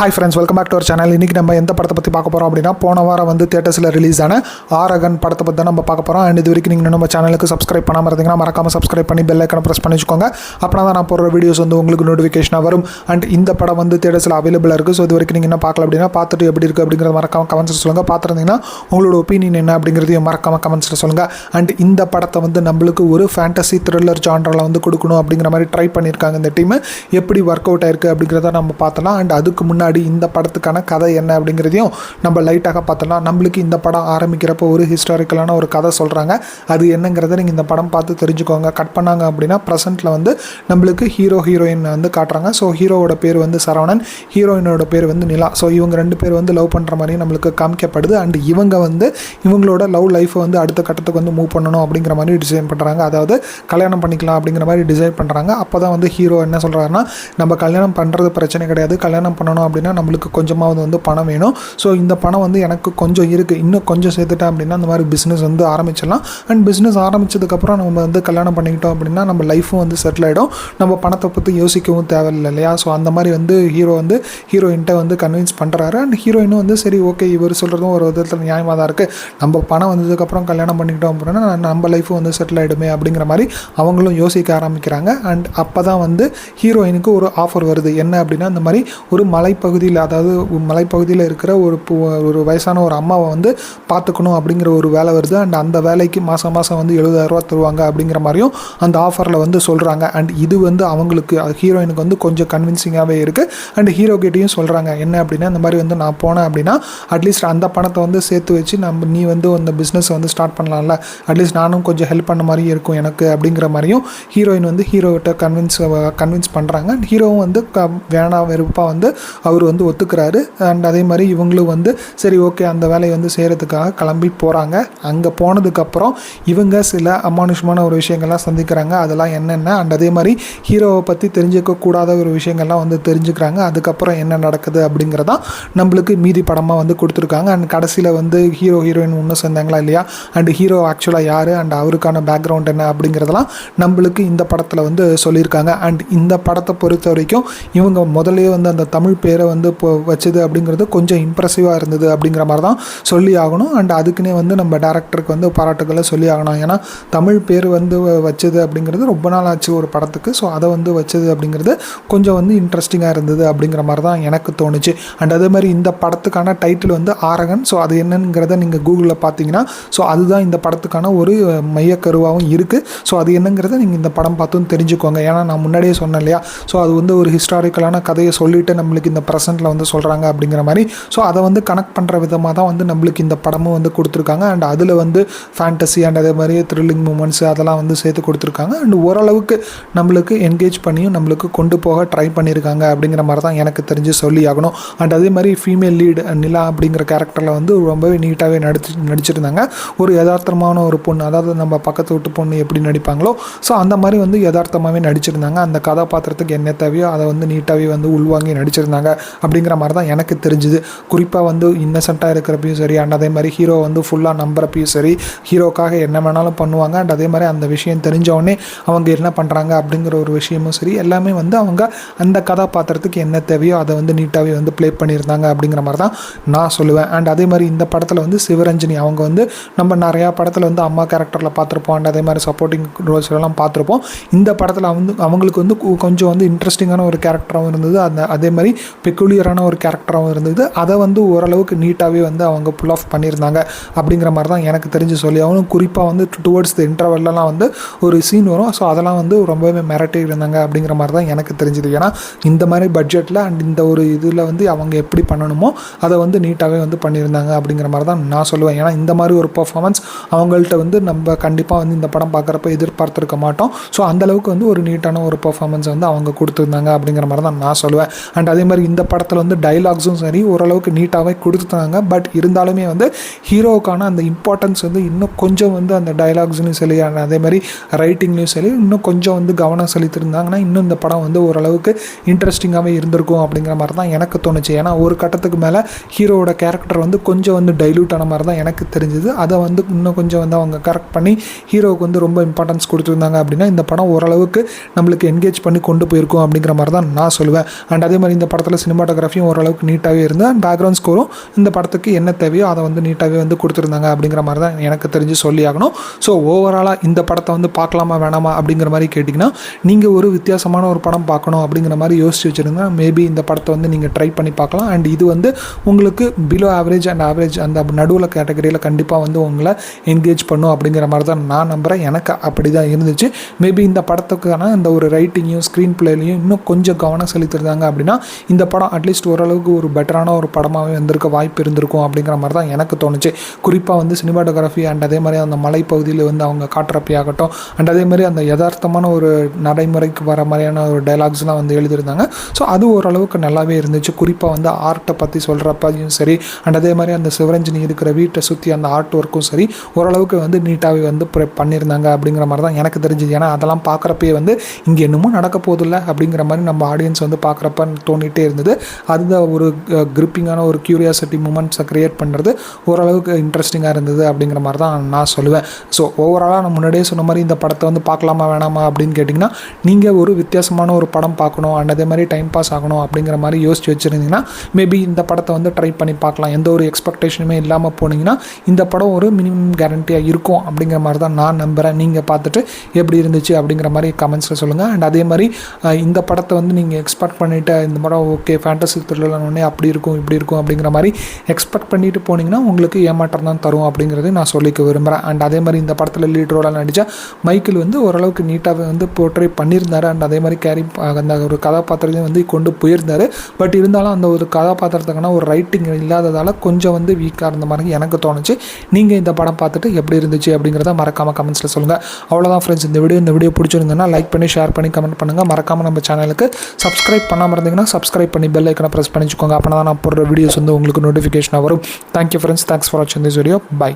Hi friends, welcome back to our channel. இன்னைக்கு நம்ம எந்த படத்தை பற்றி பார்க்க போகிறோம் அப்படின்னா போன வாரம் வந்து தியேட்டர்ஸில் ரிலீஸ் ஆன ஆரகன் படத்தை பற்றி தான் நம்ம பார்க்க போகிறோம். அண்ட் இது வரைக்கும் நீங்கள் நம்ம சேனலுக்கு சப்ஸ்கிரைப் பண்ணாமல் இருந்தீங்கன்னா மறக்காமல் சப்ஸ்கிரைப் பண்ணி பெல் ஐக்கனை ப்ரெஸ் பண்ணி வச்சுக்கோங்க. அப்படின்னா தான் நான் போடுற வீடியோஸ் வந்து உங்களுக்கு நோட்டிஃபிகேஷனாக வரும். அண்ட் இந்த படம் வந்து தியேட்டர்ஸில் அவைலபிளாக இருக்குது. ஸோ இது வரைக்கும் நீங்கள் என்ன பார்க்கல அப்படின்னா பார்த்துட்டு எப்படி இருக்குது அப்படிங்கிறத மறக்காமல் கமெண்ட்ஸில் சொல்லுங்கள். பார்த்துருந்தீங்கன்னா உங்களோட ஒப்பீனியன் என்ன அப்படிங்கிறதையும் மறக்காமல் கமெண்ட்ஸில் சொல்லுங்கள். அண்ட் இந்த படத்தை வந்து நம்மளுக்கு ஒரு ஃபேண்டசி த்ரில்லர் ஜானரில் வந்து கொடுக்கணும் அப்படிங்கிற மாதிரி ட்ரை பண்ணியிருக்காங்க இந்த டீம். எப்படி ஒர்க் அவுட் ஆயிருக்கு அப்படிங்கிறத நம்ம பார்த்தலாம். அண்ட் அதுக்கு முன்னாடி இந்த படத்துக்கு கதை என்ன அப்படிங்கிறதையும் நம்ம லைட்டாக பார்த்தலாம். நம்மளுக்கு இந்த படம் ஆரம்பிக்கிறப்போ ஒரு ஹிஸ்டாரிக்கலான ஒரு கதை சொல்கிறாங்க. அது என்னங்கிறத நீங்கள் இந்த படம் பார்த்து தெரிஞ்சுக்கோங்க. கட் பண்ணாங்க அப்படின்னா ப்ரெசென்ட்டில் வந்து நம்மளுக்கு ஹீரோயின் வந்து காட்டுறாங்க. ஸோ ஹீரோவோட பேர் வந்து சரவணன், ஹீரோயினோட பேர் வந்து நிலா. ஸோ இவங்க ரெண்டு பேர் வந்து லவ் பண்ணுற மாதிரி நம்மளுக்கு காமிக்கப்படுது. அண்ட் இவங்க வந்து இவங்களோட லவ் லைஃப்பை வந்து அடுத்த கட்டத்துக்கு வந்து மூவ் பண்ணணும் அப்படிங்கிற மாதிரி டிசைன் பண்ணுறாங்க. அதாவது கல்யாணம் பண்ணிக்கலாம் அப்படிங்கிற மாதிரி டிசைன் பண்ணுறாங்க. அப்போ தான் வந்து ஹீரோ என்ன சொல்கிறாருன்னா, நம்ம கல்யாணம் பண்ணுறது பிரச்சனை கிடையாது, கல்யாணம் பண்ணணும் அப்படின்னா நம்மளுக்கு கொஞ்சமாவது வந்து பணம் வேணும். ஸோ இந்த பணம் வந்து எனக்கு கொஞ்சம் இருக்குது, இன்னும் கொஞ்சம் சேர்த்துட்டேன் அப்படின்னா அந்த மாதிரி பிஸ்னஸ் வந்து ஆரம்பிச்சிடலாம். அண்ட் பிஸ்னஸ் ஆரம்பித்ததுக்கப்புறம் நம்ம வந்து கல்யாணம் பண்ணிக்கிட்டோம் அப்படின்னா நம்ம லைஃப்பும் வந்து செட்டில் ஆகிடும், நம்ம பணத்தை பற்றி யோசிக்கவும் தேவையில்லை இல்லையா. ஸோ அந்த மாதிரி வந்து ஹீரோ வந்து ஹீரோயின்ட்ட வந்து கன்வின்ஸ் பண்ணுறாரு. அண்ட் ஹீரோயினும் வந்து சரி ஓகே, இவர் சொல்கிறதும் ஒரு விதத்தில் நியாயமாக தான் இருக்குது, நம்ம பணம் வந்ததுக்கப்புறம் கல்யாணம் பண்ணிக்கிட்டோம் அப்படின்னா நம்ம லைஃப்பும் வந்து செட்டில் ஆகிடுமே அப்படிங்கிற மாதிரி அவங்களும் யோசிக்க ஆரம்பிக்கிறாங்க. அண்ட் அப்போ தான் வந்து ஹீரோயினுக்கு ஒரு ஆஃபர் வருது. என்ன அப்படின்னா, இந்த மாதிரி ஒரு மலைப்பகுதியில், அதாவது மலைப்பகுதியில் இருக்கிற ஒரு வயசான ஒரு அம்மாவை வந்து பார்த்துக்கணும் அப்படிங்கிற ஒரு வேலை வருது. அண்ட் அந்த வேலைக்கு மாதம் வந்து 70,000 ரூபா தருவாங்க அப்படிங்கிற மாதிரியும் அந்த ஆஃபரில் வந்து சொல்கிறாங்க. அண்ட் இது வந்து அவங்களுக்கு ஹீரோயினுக்கு வந்து கொஞ்சம் கன்வின்சிங்காகவே இருக்குது. அண்ட் ஹீரோக்கிட்டையும் சொல்கிறாங்க என்ன அப்படின்னா, இந்த மாதிரி வந்து நான் போனேன் அப்படின்னா அட்லீஸ்ட் அந்த பணத்தை வந்து சேர்த்து வச்சு நீ வந்து அந்த பிஸ்னஸ் வந்து ஸ்டார்ட் பண்ணலாம்ல, அட்லீஸ்ட் நானும் கொஞ்சம் ஹெல்ப் பண்ண மாதிரி இருக்கும் எனக்கு அப்படிங்கிற மாதிரியும் ஹீரோயின் வந்து ஹீரோகிட்ட கன்வின்ஸ் பண்ணுறாங்க. அண்ட் ஹீரோவும் வந்து வேணாம் வெறுப்பாக வந்து அவர் வந்து ஒத்துக்கிறாரு. அண்ட் அதே மாதிரி இவங்களும் வந்து சரி ஓகே அந்த வேலையை வந்து செய்கிறதுக்காக கிளம்பி போகிறாங்க. அங்கே போனதுக்கப்புறம் இவங்க சில அமானுஷமான ஒரு விஷயங்கள்லாம் சந்திக்கிறாங்க. அதெல்லாம் என்னென்ன, அண்ட் அதே மாதிரி ஹீரோவை பற்றி தெரிஞ்சிக்கக்கூடாத ஒரு விஷயங்கள்லாம் வந்து தெரிஞ்சுக்கிறாங்க. அதுக்கப்புறம் என்ன நடக்குது அப்படிங்கிறதான் நம்மளுக்கு மீதி படமாக வந்து கொடுத்துருக்காங்க. அண்ட் கடைசியில் வந்து ஹீரோயின் ஒன்றும் சேர்ந்தாங்களா இல்லையா, அண்ட் ஹீரோ ஆக்சுவலாக யார் அண்ட் அவருக்கான பேக்ரவுண்ட் என்ன அப்படிங்கிறதெல்லாம் நம்மளுக்கு இந்த படத்தில் வந்து சொல்லியிருக்காங்க. அண்ட் இந்த படத்தை பொறுத்த வரைக்கும் இவங்க முதலே வந்து அந்த தமிழ் பேரை வந்து வச்சது அப்படிங்கிறது கொஞ்சம் இம்ப்ரெசிவாக இருந்தது அப்படிங்கிற மாதிரி தான் சொல்லி ஆகணும். அண்ட் அதுக்குன்னே வந்து நம்ம டேரக்டருக்கு வந்து பாராட்டுகளை சொல்லி ஆகணும். ஏன்னா தமிழ் பேர் வந்து வச்சது அப்படிங்கிறது ரொம்ப நாள் ஆச்சு ஒரு படத்துக்கு. ஸோ அதை வந்து வச்சது அப்படிங்கிறது கொஞ்சம் வந்து இன்ட்ரெஸ்டிங்காக இருந்தது அப்படிங்கிற மாதிரி தான் எனக்கு தோணுச்சு. அண்ட் அதே மாதிரி இந்த படத்துக்கான டைட்டில் வந்து ஆரகன். ஸோ அது என்னங்கிறத நீங்கள் கூகுளில் பார்த்தீங்கன்னா ஸோ அதுதான் இந்த படத்துக்கான ஒரு மையக்கருவாகவும் இருக்குது. ஸோ அது என்னங்கிறத நீங்கள் இந்த படம் பார்த்தும் தெரிஞ்சுக்கோங்க. ஏன்னா நான் முன்னாடியே சொன்னேன் இல்லையா, ஸோ அது வந்து ஒரு ஹிஸ்டாரிக்கலான கதையை சொல்லிவிட்டு நம்மளுக்கு இந்த ப்ரெசென்ட்டில் வந்து சொல்கிறாங்க அப்படிங்கிற மாதிரி. ஸோ அதை வந்து கனெக்ட் பண்ணுற விதமாக தான் வந்து நம்மளுக்கு இந்த படமும் வந்து கொடுத்துருக்காங்க. அண்ட் அதில் வந்து ஃபேண்டசி அண்ட் அதே மாதிரி த்ரில்லிங் மூமெண்ட்ஸ் அதெல்லாம் வந்து சேர்த்து கொடுத்துருக்காங்க. அண்ட் ஓரளவுக்கு நம்மளுக்கு என்கேஜ் பண்ணியும் நம்மளுக்கு கொண்டு போக ட்ரை பண்ணியிருக்காங்க அப்படிங்கிற மாதிரி தான் எனக்கு தெரிஞ்சு சொல்லி ஆகணும். அண்ட் அதே மாதிரி ஃபீமேல் லீட் நிலா அப்படிங்கிற கேரக்டரில் வந்து ரொம்பவே நீட்டாகவே நடிச்சிருந்தாங்க. ஒரு யதார்த்தமான ஒரு பொண்ணு, அதாவது நம்ம பக்கத்து வீட்டு பொண்ணு எப்படி நடிப்பாங்களோ ஸோ அந்த மாதிரி வந்து யதார்த்தமாகவே நடிச்சிருந்தாங்க. அந்த கதாபாத்திரத்துக்கு என்ன தேவையோ அதை வந்து நீட்டாகவே வந்து உள்வாங்கி நடிச்சிருந்தாங்க அப்படிங்கிற மாதிரி தான் எனக்கு தெரிஞ்சுது. குறிப்பாக வந்து இன்னசென்ட்டாக இருக்கிறப்பையும் சரி, அண்ட் அதே மாதிரி ஹீரோ வந்து ஃபுல்லாக நம்புறப்பையும் சரி, ஹீரோக்காக என்ன வேணாலும் பண்ணுவாங்க. அண்ட் அதே மாதிரி அந்த விஷயம் தெரிஞ்சவொடனே அவங்க என்ன பண்ணுறாங்க அப்படிங்கிற ஒரு விஷயமும் சரி, எல்லாமே வந்து அவங்க அந்த கதாபாத்திரத்துக்கு என்ன தேவையோ அதை வந்து நீட்டாகவே வந்து ப்ளே பண்ணியிருந்தாங்க அப்படிங்கிற மாதிரி தான் நான் சொல்லுவேன். அண்ட் அதே மாதிரி இந்த படத்தில் வந்து சிவரஞ்சனி அவங்க வந்து நம்ம நிறையா படத்தில் வந்து அம்மா கேரக்டரில் பார்த்துருப்போம். அண்ட் அதே மாதிரி சப்போர்ட்டிங் ரோல்ஸ்லாம் பார்த்துருப்போம். இந்த படத்தில் வந்து அவங்களுக்கு வந்து கொஞ்சம் வந்து இன்ட்ரெஸ்டிங்கான ஒரு கேரக்டராகவும் இருந்தது, அதே மாதிரி பெக்குலியரான ஒரு கேரக்டராகவும் இருந்தது. அதை வந்து ஓரளவுக்கு நீட்டாகவே வந்து அவங்க புல் ஆஃப் பண்ணியிருந்தாங்க அப்படிங்கிற மாதிரி தான் எனக்கு தெரிஞ்சு சொல்லி ஆகணும். குறிப்பாக வந்து டுவர்ட்ஸ் த இன்டர்வெல்லாம் வந்து ஒரு சீன் வரும். ஸோ அதெல்லாம் வந்து ரொம்பவே மிரட்டி இருந்தாங்க அப்படிங்கிற மாதிரி தான் எனக்கு தெரிஞ்சுது. ஏன்னா இந்த மாதிரி பட்ஜெட்டில் அண்ட் இந்த ஒரு இதில் வந்து அவங்க எப்படி பண்ணணுமோ அதை வந்து நீட்டாகவே வந்து பண்ணியிருந்தாங்க அப்படிங்கிற மாதிரி தான் நான் சொல்லுவேன். ஏன்னா இந்த மாதிரி ஒரு பர்ஃபார்மன்ஸ் அவங்கள்ட்ட வந்து நம்ம கண்டிப்பாக வந்து இந்த படம் பார்க்குறப்ப எதிர்பார்த்துருக்க மாட்டோம். ஸோ அந்தளவுக்கு வந்து ஒரு நீட்டான ஒரு பர்ஃபார்மன்ஸ் வந்து அவங்க கொடுத்துருந்தாங்க அப்படிங்கிற மாதிரி தான் நான் சொல்லுவேன். அண்ட் அதே மாதிரி இந்த படத்தில் வந்து டைலாக்ஸும் சரி ஓரளவுக்கு நீட்டாகவே கொடுத்துட்டாங்க. பட் இருந்தாலுமே வந்து ஹீரோவுக்கான அந்த இம்பார்ட்டன்ஸ் வந்து இன்னும் கொஞ்சம் வந்து அந்த டைலாக்ஸ்லையும் சரி, அதே மாதிரி ரைட்டிங்லையும் சரி இன்னும் கொஞ்சம் வந்து கவனம் செலுத்திருந்தாங்கன்னா இன்னும் இந்த படம் வந்து ஓரளவுக்கு இன்ட்ரெஸ்டிங்காகவே இருந்திருக்கும் அப்படிங்கிற மாதிரி தான் எனக்கு தோணுச்சு. ஏன்னா ஒரு கட்டத்துக்கு மேலே ஹீரோவோட கேரக்டர் வந்து கொஞ்சம் வந்து டைல்யூட் ஆன மாதிரி தான் எனக்கு தெரிஞ்சுது. அதை வந்து இன்னும் கொஞ்சம் வந்து அவங்க கரெக்ட் பண்ணி ஹீரோவுக்கு வந்து ரொம்ப இம்பார்ட்டன்ஸ் கொடுத்துருந்தாங்க அப்படின்னா இந்த படம் ஓரளவுக்கு நம்மளுக்கு என்கேஜ் பண்ணி கொண்டு போயிருக்கும் அப்படிங்கிற மாதிரி தான் நான் சொல்லுவேன். அண்ட் அதே மாதிரி இந்த படத்தில் சினிமாட்டோகிராஃபியும் ஓரளவுக்கு நீட்டாகவே இருந்து அண்ட் பேக்ரவுண்ட் ஸ்கோரும் இந்த படத்துக்கு என்ன தேவையோ அதை வந்து நீட்டாகவே வந்து கொடுத்துருந்தாங்க அப்படிங்கிற மாதிரி தான் எனக்கு தெரிஞ்சு சொல்லி ஆகணும். ஸோ ஓவராலாக இந்த படத்தை வந்து பார்க்கலாமா வேணாமா அப்படிங்கிற மாதிரி கேட்டிங்கன்னா, நீங்கள் ஒரு வித்தியாசமான ஒரு படம் பார்க்கணும் அப்படிங்கிற மாதிரி யோசிச்சு வச்சுருந்தா மேபி இந்த படத்தை வந்து நீங்கள் ட்ரை பண்ணி பார்க்கலாம். அண்ட் இது வந்து உங்களுக்கு பிலோ ஆவரேஜ் அண்ட் ஆவரேஜ் அந்த நடுவில் கேட்டகரியில் கண்டிப்பாக வந்து உங்களை என்கேஜ் பண்ணும் அப்படிங்கிற மாதிரி தான் நான் நம்புகிறேன். எனக்கு அப்படி தான் இருந்துச்சு. மேபி இந்த படத்துக்கான இந்த ஒரு ரைட்டிங்கையும் ஸ்க்ரீன் பிளேலையும் இன்னும் கொஞ்சம் கவனம் செலுத்திருந்தாங்க அப்படின்னா இந்த படம் அட்லீஸ்ட் ஓரளவுக்கு ஒரு பெட்டரான ஒரு படமாகவே வந்திருக்க வாய்ப்பு இருந்திருக்கும் அப்படிங்கிற மாதிரி தான் எனக்கு தோணுச்சு. குறிப்பாக வந்து சினிமாட்டோகிராஃபி அண்ட் அதே மாதிரி அந்த மலைப்பகுதியில் வந்து அவங்க காட்டுறப்பையாகட்டும் அண்ட் அதே மாதிரி அந்த யதார்த்தமான ஒரு நடைமுறைக்கு வர மாதிரியான ஒரு டைலாக்ஸ்லாம் வந்து எழுதியிருந்தாங்க. ஸோ அது ஓரளவுக்கு நல்லாவே இருந்துச்சு. குறிப்பாக வந்து ஆர்ட்டை பற்றி சொல்கிறப்பையும் சரி அண்ட் அதே மாதிரி அந்த சிவரஞ்சனி இருக்கிற வீட்டை சுற்றி அந்த ஆர்ட் ஒர்க்கும் சரி ஓரளவுக்கு வந்து நீட்டாகவே வந்து பண்ணியிருந்தாங்க அப்படிங்கிற மாதிரி தான் எனக்கு தெரிஞ்சுது. ஏன்னா அதெல்லாம் பார்க்குறப்பே வந்து இங்கே என்னமோ நடக்க போதில்லை அப்படிங்கிற மாதிரி நம்ம ஆடியன்ஸ் வந்து பார்க்குறப்ப தோணிகிட்டே இருந்தது. அதுதான் ஒரு கிரிப்பிங்கான ஒரு க்யூரியாசிட்டி மூமெண்ட்ஸை க்ரியேட் பண்ணுறது ஓரளவுக்கு இன்ட்ரெஸ்டிங்காக இருந்தது அப்படிங்கிற மாதிரி தான் நான் சொல்லுவேன். ஸோ ஓவராலாக நான் முன்னாடியே சொன்ன மாதிரி இந்த படத்தை வந்து பார்க்கலாமா வேணாமா அப்படின்னு கேட்டிங்கன்னா, நீங்கள் ஒரு வித்தியாசமான ஒரு படம் பார்க்கணும் அண்ட் அதே மாதிரி டைம் பாஸ் ஆகணும் அப்படிங்கிற மாதிரி யோசிச்சு வச்சுருந்தீங்கன்னா மேபி இந்த படத்தை வந்து ட்ரை பண்ணி பார்க்கலாம். எந்த ஒரு எக்ஸ்பெக்டேஷனுமே இல்லாமல் போனீங்கன்னா இந்த படம் ஒரு மினிமம் கேரண்டியாக இருக்கும் அப்படிங்கிற மாதிரி தான் நான் நம்புகிறேன். நீங்கள் பார்த்துட்டு எப்படி இருந்துச்சு அப்படிங்கிற மாதிரி கமெண்ட்ஸில் சொல்லுங்கள். அண்ட் அதே மாதிரி இந்த படத்தை வந்து நீங்கள் எக்ஸ்பெக்ட் பண்ணிவிட்டு இந்த படம் ஓகே ஃபேண்டசி த்ரில்லர்னே அப்படி இருக்கும் இப்படி இருக்கும் அப்படிங்கிற மாதிரி எக்ஸ்பெக்ட் பண்ணிட்டு போனீங்கன்னா உங்களுக்கு ஏமாற்றம் தான் தரும் அப்படிங்கிறது நான் சொல்லிக்க விரும்புகிறேன். அண்ட் அதே மாதிரி இந்த படத்தில் லீட் ரோலாக நடித்த மைக்கேல் வந்து ஓரளவுக்கு நீட்டாகவே வந்து போர்ட்ரே பண்ணியிருந்தார். அண்ட் அதே மாதிரி கேரி அந்த ஒரு கதாபாத்திரத்தையும் வந்து கொண்டு போயிருந்தார். பட் இருந்தாலும் அந்த ஒரு கதாபாத்திரத்துக்கான ஒரு ரைட்டிங் இல்லாததால் கொஞ்சம் வந்து வீக்காக இருந்த மாதிரி எனக்கு தோணுச்சு. நீங்கள் இந்த படம் பார்த்துட்டு எப்படி இருந்துச்சு அப்படிங்கிறத மறக்காமல் கமெண்ட்ஸில் சொல்லுங்கள். அவ்வளோதான் ஃப்ரெண்ட்ஸ், இந்த வீடியோ பிடிச்சிருந்ததுன்னா லைக் பண்ணி ஷேர் பண்ணி கமெண்ட் பண்ணுங்கள். மறக்காமல் நம்ம சேனலுக்கு சப்ஸ்கிரைப் பண்ணாமல் இருந்தீங்கன்னா சப்ஸ்கிரைப் பண்ணி பெல் ஐக்கனை ப்ரெஸ் பண்ணிச்சுக்கோங்க. அப்போ தான் நான் போடுற வீடியோஸ் வந்து உங்களுக்கு நோட்டிஃபிகேஷனாக வரும். தேங்க்யூ ஃப்ரெண்ட்ஸ், தேங்க்ஸ் ஃபார் வாட்சிங் திஸ் வீடியோ. பை.